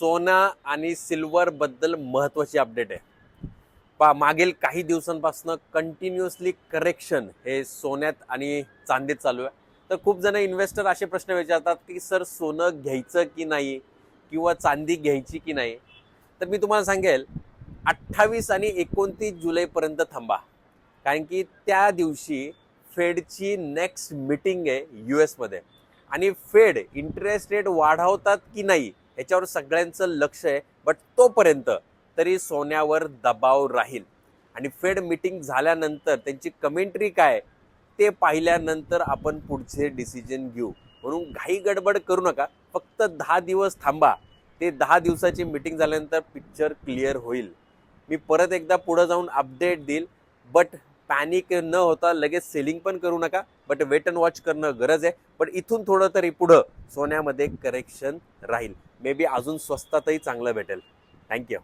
सोना आणि सिल्वर बद्दल महत्त्वाची अपडेट आहे. मागील काही दिवसांपासून कंटिन्युअसली करेक्शन हे सोन्यात आणि चांदीत चालू आहे. तर खूप जण इन्व्हेस्टर असे प्रश्न विचारतात की सर सोनं घ्यायचं की नाही किंवा चांदी घ्यायची की नाही. तर मी तुम्हाला सांगेल 28 आणि 29 जुलैपर्यंत थांबा, कारण की त्या दिवशी फेडची नेक्स्ट मीटिंग आहे US मध्ये आणि फेड इंटरेस्ट रेट वाढवतात की नाही याच्यावर सगळ्यांचं लक्ष आहे. बट तोपर्यंत तरी सोन्यावर दबाव राहील आणि फेड मीटिंग झाल्यानंतर त्यांची कमेंट्री काय ते पाहिल्यानंतर आपण पुढचे डिसिजन घेऊ. म्हणून घाई गडबड करू नका, फक्त 10 दिवस थांबा. ते 10 दिवसाची मीटिंग झाल्यानंतर पिक्चर क्लिअर होईल. मी परत एकदा पुढे जाऊन अपडेट देईल. बट पॅनिक न होता लगेच सेलिंग पण करू नका. बट वेट अँड वॉच करणं गरज आहे. पण इथून थोडं तरी पुढं सोन्यामध्ये करेक्शन राहील. मे बी अजून स्वस्तातही चांगलं भेटेल. थँक्यू.